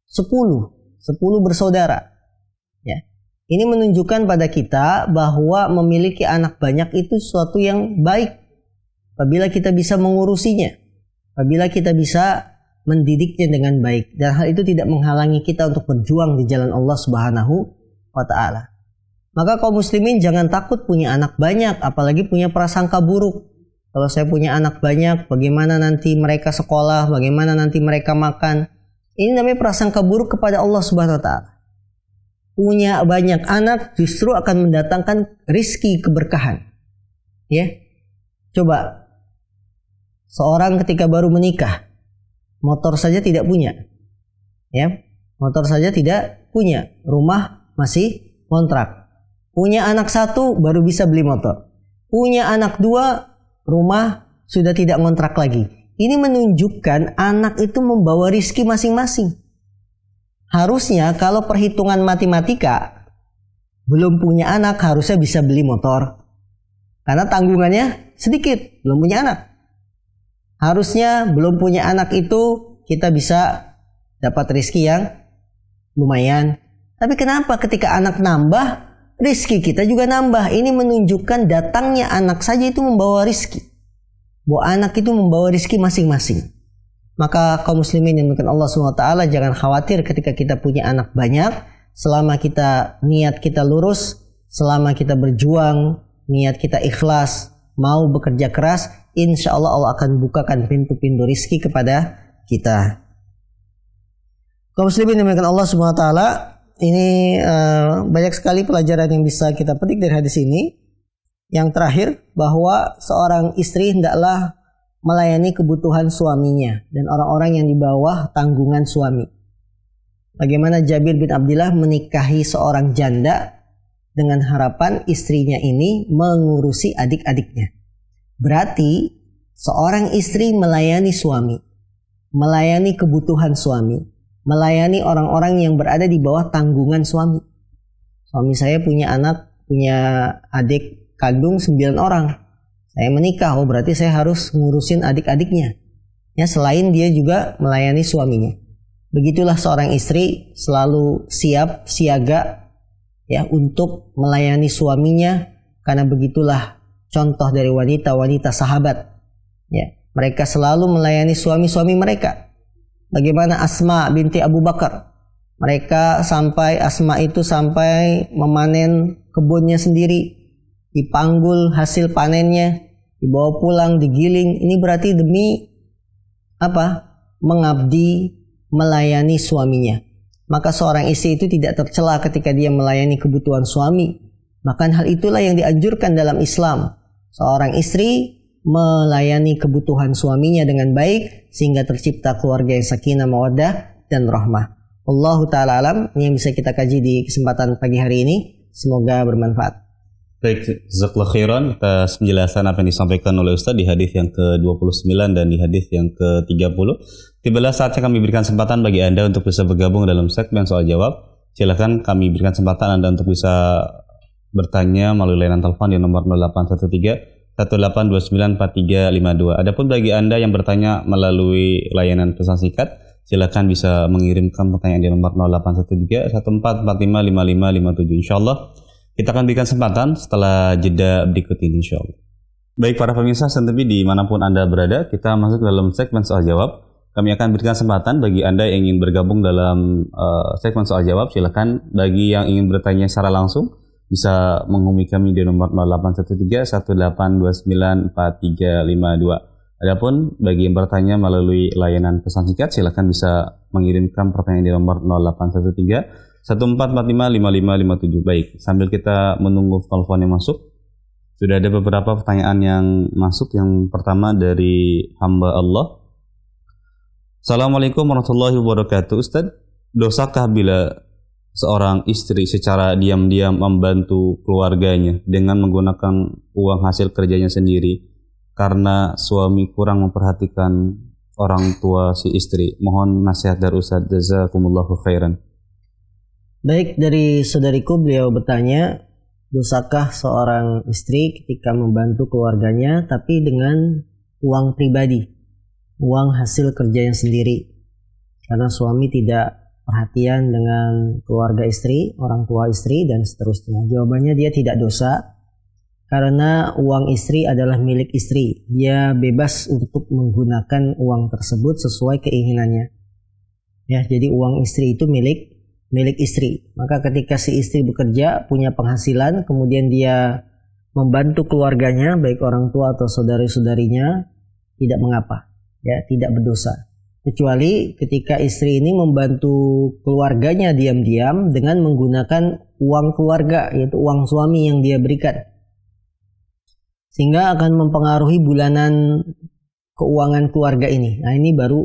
10 bersaudara. Ya. Ini menunjukkan pada kita bahwa memiliki anak banyak itu sesuatu yang baik apabila kita bisa mengurusinya, apabila kita bisa mendidiknya dengan baik, dan hal itu tidak menghalangi kita untuk berjuang di jalan Allah Subhanahu wa taala. Maka kaum muslimin jangan takut punya anak banyak, apalagi punya prasangka buruk. Kalau saya punya anak banyak, bagaimana nanti mereka sekolah, bagaimana nanti mereka makan? Ini namanya prasangka buruk kepada Allah Subhanahu wa taala. Punya banyak anak justru akan mendatangkan rizki keberkahan. Ya, coba seorang ketika baru menikah, motor saja tidak punya, ya, motor saja tidak punya, rumah masih kontrak. Punya anak 1 baru bisa beli motor. Punya anak 2, rumah sudah tidak kontrak lagi. Ini menunjukkan anak itu membawa rizki masing-masing. Harusnya kalau perhitungan matematika, belum punya anak harusnya bisa beli motor. Karena tanggungannya sedikit, belum punya anak. Harusnya belum punya anak itu kita bisa dapat rizki yang lumayan. Tapi kenapa ketika anak nambah, rizki kita juga nambah? Ini menunjukkan datangnya anak saja itu membawa rizki. Bahwa anak itu membawa rizki masing-masing. Maka kaum muslimin yang dimuliakan Allah SWT, jangan khawatir ketika kita punya anak banyak. Selama kita niat kita lurus, selama kita berjuang, niat kita ikhlas, mau bekerja keras, insya Allah Allah akan bukakan pintu-pintu rizki kepada kita. Kaum muslimin yang dimuliakan Allah SWT, ini banyak sekali pelajaran yang bisa kita petik dari hadis ini. Yang terakhir, bahwa seorang istri hendaklah melayani kebutuhan suaminya dan orang-orang yang di bawah tanggungan suami. Bagaimana Jabir bin Abdullah menikahi seorang janda dengan harapan istrinya ini mengurusi adik-adiknya. Berarti seorang istri melayani suami, melayani kebutuhan suami, melayani orang-orang yang berada di bawah tanggungan suami. Suami saya punya adik kandung 9 orang. Saya menikah, berarti saya harus ngurusin adik-adiknya. Ya, selain dia juga melayani suaminya. Begitulah seorang istri selalu siap, siaga, ya, untuk melayani suaminya, karena begitulah contoh dari wanita-wanita sahabat. Ya, mereka selalu melayani suami-suami mereka. Bagaimana Asma binti Abu Bakar? Asma itu sampai memanen kebunnya sendiri. Dipanggul hasil panennya, dibawa pulang, digiling. Ini berarti demi apa? Mengabdi, melayani suaminya. Maka seorang istri itu tidak tercela ketika dia melayani kebutuhan suami. Bahkan hal itulah yang dianjurkan dalam Islam. Seorang istri melayani kebutuhan suaminya dengan baik sehingga tercipta keluarga yang sakinah, mawaddah, dan rahmah. Wallahu ta'ala alam. Ini yang bisa kita kaji di kesempatan pagi hari ini. Semoga bermanfaat. Baik, jazakallahu khairan atas penjelasan apa yang disampaikan oleh Ustaz di hadis yang ke-29 dan di hadis yang ke-30. Tibalah saatnya kami berikan kesempatan bagi Anda untuk bisa bergabung dalam segmen soal jawab. Silakan kami berikan kesempatan Anda untuk bisa bertanya melalui layanan telepon di nomor 0813 18294352. Adapun bagi Anda yang bertanya melalui layanan pesan singkat, silakan bisa mengirimkan pertanyaan di nomor 0813 14455557. Insyaallah kita akan berikan kesempatan setelah jeda berikut ini, insyaallah. Baik para pemirsa Sen TV dimanapun Anda berada, kita masuk dalam segmen soal jawab. Kami akan berikan kesempatan bagi Anda yang ingin bergabung dalam segmen soal jawab. Silakan bagi yang ingin bertanya secara langsung bisa menghubungi kami di nomor 0813 18294352. Adapun bagi yang bertanya melalui layanan pesan singkat, silakan bisa mengirimkan pertanyaan di nomor 0813 14455557. Baik, sambil kita menunggu telepon yang masuk, Sudah ada beberapa pertanyaan yang masuk. Yang pertama dari hamba Allah. Assalamualaikum warahmatullahi wabarakatuh. Ustaz, dosakah bila seorang istri secara diam-diam membantu keluarganya dengan menggunakan uang hasil kerjanya sendiri karena suami kurang memperhatikan orang tua si istri? Mohon nasihat dari Ustaz. Jazakumullahu khairan. Baik, dari saudariku beliau bertanya, dosakah seorang istri ketika membantu keluarganya tapi dengan uang pribadi, uang hasil kerjanya sendiri, karena suami tidak perhatian dengan keluarga istri, orang tua istri, dan seterusnya? Jawabannya, dia tidak dosa, karena uang istri adalah milik istri. Dia bebas untuk menggunakan uang tersebut sesuai keinginannya. Ya, jadi uang istri itu milik istri. Maka ketika si istri bekerja, punya penghasilan, kemudian dia membantu keluarganya, baik orang tua atau saudari-saudarinya, tidak mengapa, ya, tidak berdosa. Kecuali ketika istri ini membantu keluarganya diam-diam dengan menggunakan uang keluarga, yaitu uang suami yang dia berikan, sehingga akan mempengaruhi bulanan keuangan keluarga ini. Nah, ini baru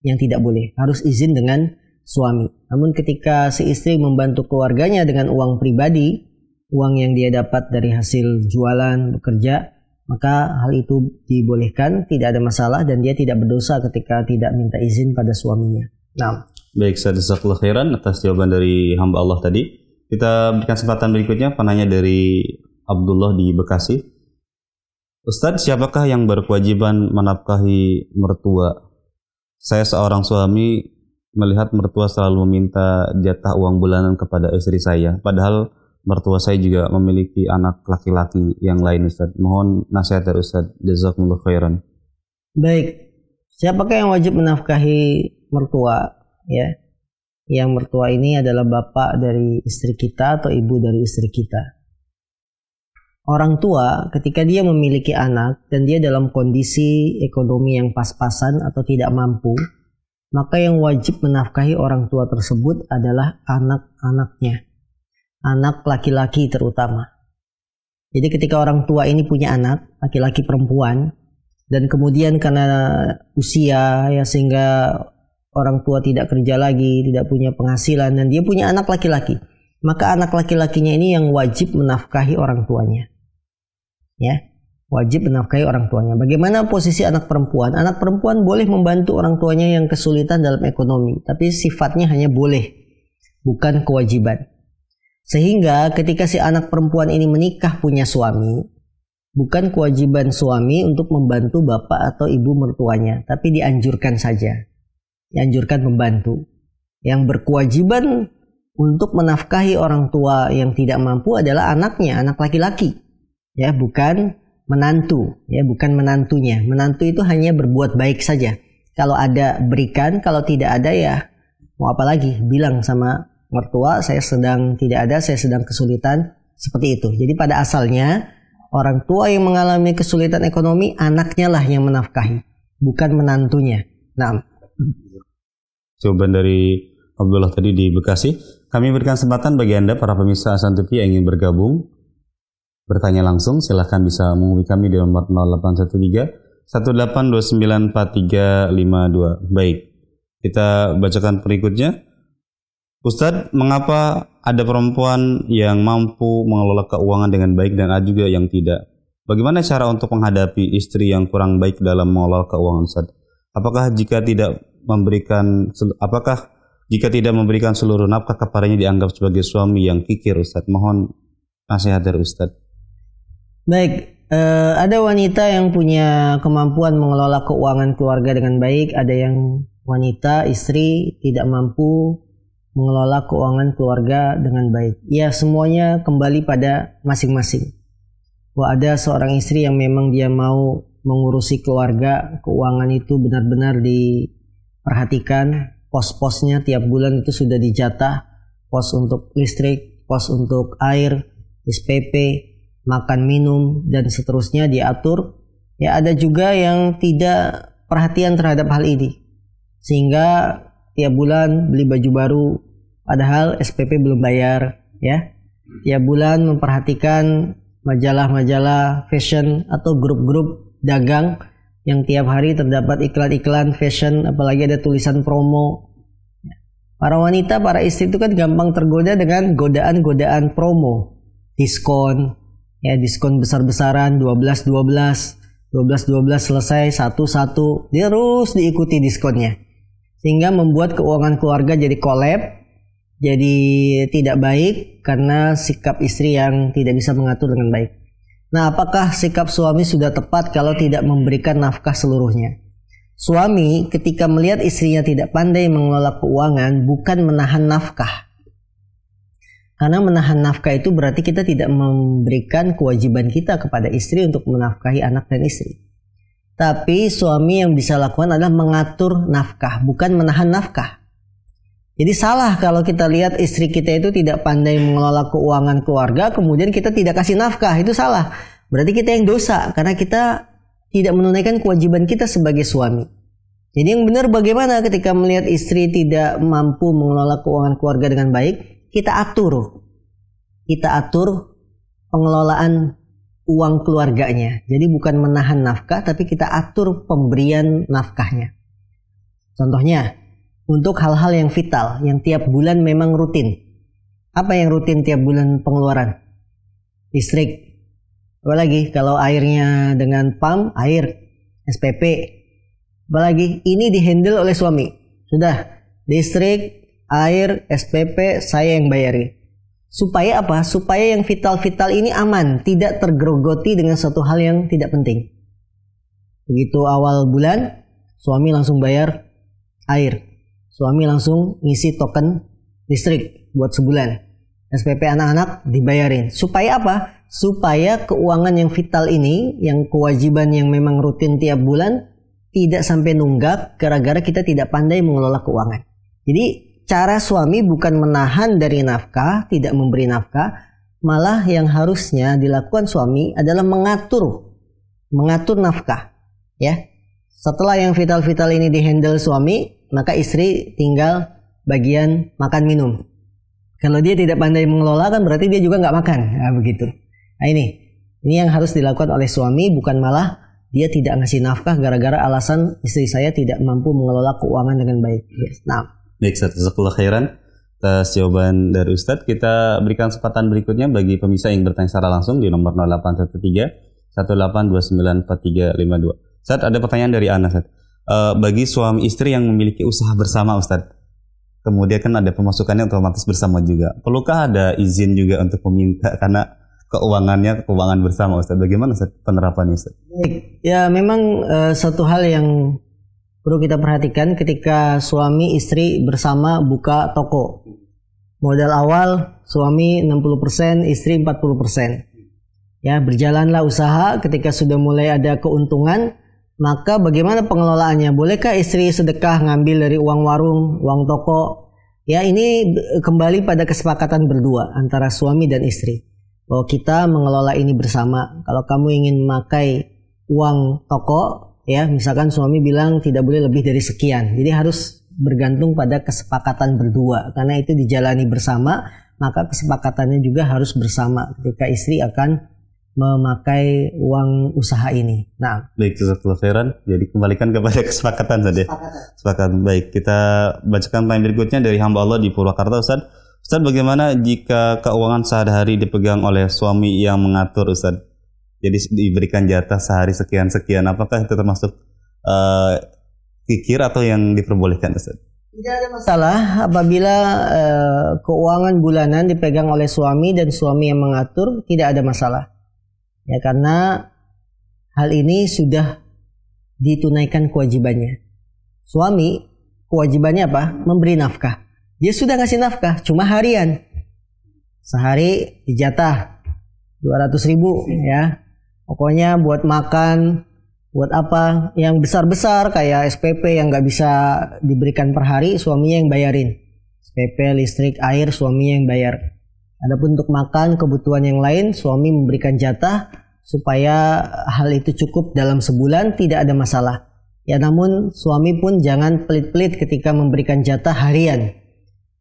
yang tidak boleh, harus izin dengan suami. Namun ketika si istri membantu keluarganya dengan uang pribadi, uang yang dia dapat dari hasil jualan, bekerja, maka hal itu dibolehkan, tidak ada masalah, dan dia tidak berdosa ketika tidak minta izin pada suaminya. Nah, baik, jazakallahu khairan atas jawaban dari hamba Allah tadi. Kita berikan kesempatan berikutnya, penanya dari Abdullah di Bekasi. Ustadz, siapakah yang berkewajiban menafkahi mertua? Saya seorang suami melihat mertua selalu meminta jatah uang bulanan kepada istri saya, padahal mertua saya juga memiliki anak laki-laki yang lain, Ustaz. Mohon nasihat dari Ustaz. Jazakumullah khairan. Baik, siapakah yang wajib menafkahi mertua? Ya, yang mertua ini adalah bapak dari istri kita atau ibu dari istri kita. Orang tua ketika dia memiliki anak dan dia dalam kondisi ekonomi yang pas-pasan atau tidak mampu, maka yang wajib menafkahi orang tua tersebut adalah anak-anaknya, anak laki-laki terutama. Jadi ketika orang tua ini punya anak laki-laki perempuan, dan kemudian karena usia ya sehingga orang tua tidak kerja lagi, tidak punya penghasilan, dan dia punya anak laki-laki, maka anak laki-lakinya ini yang wajib menafkahi orang tuanya. Ya, wajib menafkahi orang tuanya. Bagaimana posisi anak perempuan? Anak perempuan boleh membantu orang tuanya yang kesulitan dalam ekonomi, tapi sifatnya hanya boleh, bukan kewajiban. Sehingga ketika si anak perempuan ini menikah punya suami, bukan kewajiban suami untuk membantu bapak atau ibu mertuanya, tapi dianjurkan saja. Dianjurkan membantu. Yang berkewajiban untuk menafkahi orang tua yang tidak mampu adalah anaknya, anak laki-laki. Ya, bukan menantu, ya, bukan menantunya. Menantu itu hanya berbuat baik saja. Kalau ada berikan, kalau tidak ada ya mau apa lagi? Bilang sama mertua, saya sedang tidak ada, saya sedang kesulitan, seperti itu. Jadi pada asalnya orang tua yang mengalami kesulitan ekonomi, anaknya lah yang menafkahi, bukan menantunya. Nah, jawaban dari Abdullah tadi di Bekasi. Kami berikan kesempatan bagi Anda para pemirsa Hasan TV yang ingin bergabung bertanya langsung, silahkan bisa menghubungi kami di nomor 0813 18294352. Baik, kita bacakan berikutnya. Ustadz, mengapa ada perempuan yang mampu mengelola keuangan dengan baik dan ada juga yang tidak? Bagaimana cara untuk menghadapi istri yang kurang baik dalam mengelola keuangan, Ustadz? Apakah jika tidak memberikan seluruh nafkah kepadanya dianggap sebagai suami yang kikir, Ustadz? Mohon nasihat dari Ustadz. Baik, ada wanita yang punya kemampuan mengelola keuangan keluarga dengan baik, ada yang wanita, istri tidak mampu mengelola keuangan keluarga dengan baik. Ya, semuanya kembali pada masing-masing. Ada seorang istri yang memang dia mau mengurusi keluarga, keuangan itu benar-benar diperhatikan, pos-posnya tiap bulan itu sudah dijatah, pos untuk listrik, pos untuk air, SPP, makan minum, dan seterusnya diatur. Ya, ada juga yang tidak perhatian terhadap hal ini, sehingga tiap bulan beli baju baru padahal SPP belum bayar, ya. Tiap bulan memperhatikan majalah-majalah fashion atau grup-grup dagang yang tiap hari terdapat iklan-iklan fashion, apalagi ada tulisan promo. Para wanita, para istri itu kan gampang tergoda dengan godaan-godaan promo, diskon, ya diskon besar-besaran, 12 selesai, 1 dia terus diikuti diskonnya, sehingga membuat keuangan keluarga jadi collab, jadi tidak baik karena sikap istri yang tidak bisa mengatur dengan baik. Nah, apakah sikap suami sudah tepat kalau tidak memberikan nafkah seluruhnya? Suami ketika melihat istrinya tidak pandai mengelola keuangan bukan menahan nafkah. Karena menahan nafkah itu berarti kita tidak memberikan kewajiban kita kepada istri untuk menafkahi anak dan istri. Tapi suami yang bisa lakukan adalah mengatur nafkah, bukan menahan nafkah. Jadi salah kalau kita lihat istri kita itu tidak pandai mengelola keuangan keluarga, kemudian kita tidak kasih nafkah, itu salah. Berarti kita yang dosa, karena kita tidak menunaikan kewajiban kita sebagai suami. Jadi yang benar bagaimana ketika melihat istri tidak mampu mengelola keuangan keluarga dengan baik, kita atur pengelolaan uang keluarganya. Jadi bukan menahan nafkah, tapi kita atur pemberian nafkahnya. Contohnya, untuk hal-hal yang vital, yang tiap bulan memang rutin. Apa yang rutin tiap bulan pengeluaran? Listrik. Apalagi kalau airnya dengan pump, air, SPP. Apalagi ini dihandle oleh suami. Sudah, listrik, air, SPP saya yang bayarin. Supaya apa? Supaya yang vital-vital ini aman, tidak tergerogoti dengan suatu hal yang tidak penting. Begitu awal bulan, suami langsung bayar air. Suami langsung ngisi token listrik buat sebulan. SPP anak-anak dibayarin. Supaya apa? Supaya keuangan yang vital ini, yang kewajiban yang memang rutin tiap bulan, tidak sampai nunggak gara-gara kita tidak pandai mengelola keuangan. Jadi cara suami bukan menahan dari nafkah, tidak memberi nafkah, malah yang harusnya dilakukan suami adalah mengatur nafkah. Ya, setelah yang vital-vital ini dihandle suami, maka istri tinggal bagian makan minum. Kalau dia tidak pandai mengelola kan berarti dia juga nggak makan. Nah, begitu. Nah ini yang harus dilakukan oleh suami, bukan malah dia tidak ngasih nafkah gara-gara alasan istri saya tidak mampu mengelola keuangan dengan baik. Nah, baik, jazakallahu khairan atas jawaban dari Ustadz. Kita berikan kesempatan berikutnya bagi pemirsa yang bertanya secara langsung di nomor 0813 18294352. Ustadz, ada pertanyaan dari Ana, Ustadz. Bagi suami istri yang memiliki usaha bersama, Ustadz, kemudian kan ada pemasukannya otomatis bersama juga. Perlukah ada izin juga untuk meminta karena keuangan bersama, Ustaz? Bagaimana Ustaz penerapannya, Ustaz? Baik, ya memang satu hal yang perlu kita perhatikan ketika suami istri bersama buka toko. Modal awal suami 60%, istri 40%. Ya, berjalanlah usaha, ketika sudah mulai ada keuntungan, maka bagaimana pengelolaannya? Bolehkah istri sedekah ngambil dari uang warung, uang toko? Ya, ini kembali pada kesepakatan berdua antara suami dan istri. Bahwa kita mengelola ini bersama. Kalau kamu ingin memakai uang toko, ya misalkan suami bilang tidak boleh lebih dari sekian. Jadi harus bergantung pada kesepakatan berdua. Karena itu dijalani bersama, maka kesepakatannya juga harus bersama ketika istri akan memakai uang usaha ini. Nah, baik, jazakallahu khairan. Jadi kembalikan kepada kesepakatan saja. Kesepakatan. Baik, kita bacakan pertanyaan berikutnya dari hamba Allah di Purwakarta, Ustaz. Ustaz, bagaimana jika keuangan sehari-hari dipegang oleh suami yang mengatur, Ustaz? Jadi diberikan jatah sehari sekian-sekian, apakah itu termasuk kikir atau yang diperbolehkan, Ustaz? Tidak ada masalah apabila keuangan bulanan dipegang oleh suami dan suami yang mengatur, tidak ada masalah. Ya, karena hal ini sudah ditunaikan kewajibannya. Suami kewajibannya apa? Memberi nafkah. Dia sudah ngasih nafkah, cuma harian. Sehari dijatah 200.000 ya. Pokoknya buat makan, buat apa yang besar-besar kayak SPP yang nggak bisa diberikan per hari, suaminya yang bayarin. SPP, listrik, air, suaminya yang bayar. Adapun untuk makan, kebutuhan yang lain, suami memberikan jatah supaya hal itu cukup dalam sebulan, tidak ada masalah. Ya, namun suami pun jangan pelit-pelit ketika memberikan jatah harian.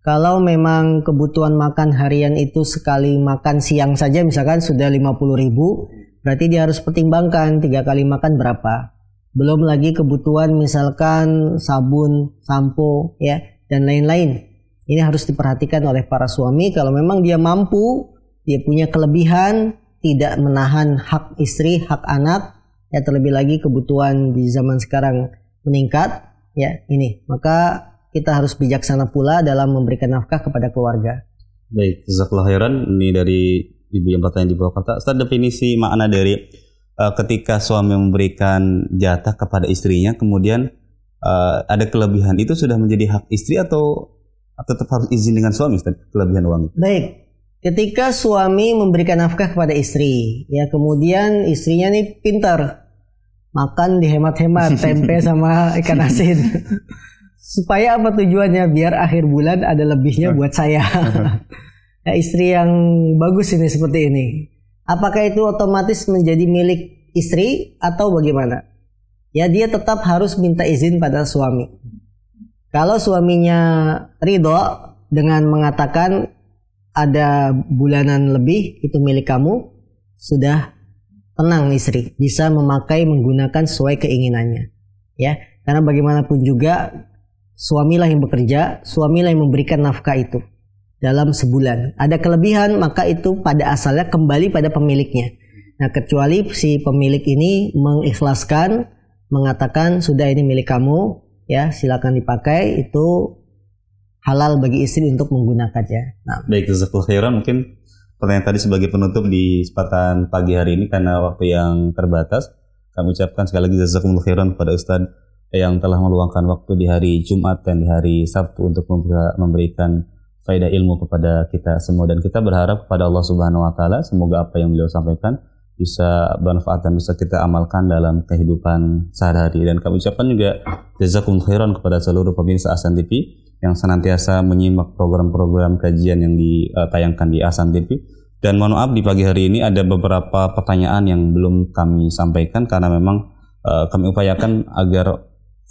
Kalau memang kebutuhan makan harian itu sekali makan siang saja misalkan sudah 50.000, berarti dia harus pertimbangkan 3 kali makan berapa. Belum lagi kebutuhan misalkan sabun, sampo, ya, dan lain-lain. Ini harus diperhatikan oleh para suami. Kalau memang dia mampu, dia punya kelebihan, tidak menahan hak istri, hak anak, ya, terlebih lagi kebutuhan di zaman sekarang meningkat, ya, ini. Maka kita harus bijaksana pula dalam memberikan nafkah kepada keluarga. Baik, jazakallahu khairan. Ini dari ibu yang bertanya di bawah kata. Ustaz, definisi makna dari ketika suami memberikan jatah kepada istrinya, kemudian ada kelebihan, itu sudah menjadi hak istri atau tetap harus izin dengan suami, Ustaz, kelebihan uang? Baik, ketika suami memberikan nafkah kepada istri, ya, kemudian istrinya nih pintar, makan dihemat-hemat, tempe sama ikan asin. Supaya apa tujuannya? Biar akhir bulan ada lebihnya buat saya. Ya, istri yang bagus ini seperti ini. Apakah itu otomatis menjadi milik istri atau bagaimana? Ya, dia tetap harus minta izin pada suami. Kalau suaminya ridho dengan mengatakan ada bulanan lebih itu milik kamu, sudah tenang istri, bisa memakai menggunakan sesuai keinginannya. Ya, karena bagaimanapun juga suamilah yang bekerja, suamilah yang memberikan nafkah itu dalam sebulan. Ada kelebihan, maka itu pada asalnya kembali pada pemiliknya. Nah, kecuali si pemilik ini mengikhlaskan, mengatakan sudah ini milik kamu, ya, silakan dipakai, itu halal bagi istri untuk menggunakannya. Nah. Baik, jazakallahu khairan. Mungkin pertanyaan tadi sebagai penutup di kesempatan pagi hari ini karena waktu yang terbatas, kami ucapkan sekali lagi jazakumullah khairan kepada Ustaz yang telah meluangkan waktu di hari Jumat dan di hari Sabtu untuk memberikan faedah ilmu kepada kita semua, dan kita berharap kepada Allah Subhanahu wa taala semoga apa yang beliau sampaikan bisa bermanfaat dan bisa kita amalkan dalam kehidupan sehari-hari. Dan kami ucapkan juga jazakumullah khairan kepada seluruh pemirsa Ahsan TV yang senantiasa menyimak program-program kajian yang ditayangkan di Ahsan TV. Dan mohon maaf di pagi hari ini ada beberapa pertanyaan yang belum kami sampaikan karena memang kami upayakan agar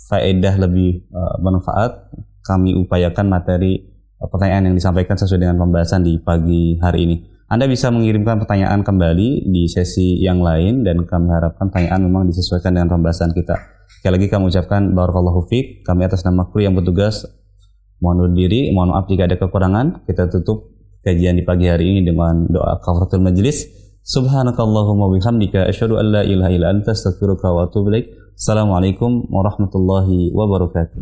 faedah lebih bermanfaat. Kami upayakan materi pertanyaan yang disampaikan sesuai dengan pembahasan di pagi hari ini. Anda bisa mengirimkan pertanyaan kembali di sesi yang lain dan kami harapkan pertanyaan memang disesuaikan dengan pembahasan kita. Sekali lagi kami ucapkan barakallahu fiik. Kami atas nama kru yang bertugas mohon undur diri, mohon maaf jika ada kekurangan. Kita tutup kajian di pagi hari ini dengan doa kafaratul majlis. Subhanakallahumma bihamdika asyhadu an la ilaha illa anta astaghfiruka wa atubu ilaik. Assalamualaikum warahmatullahi wabarakatuh.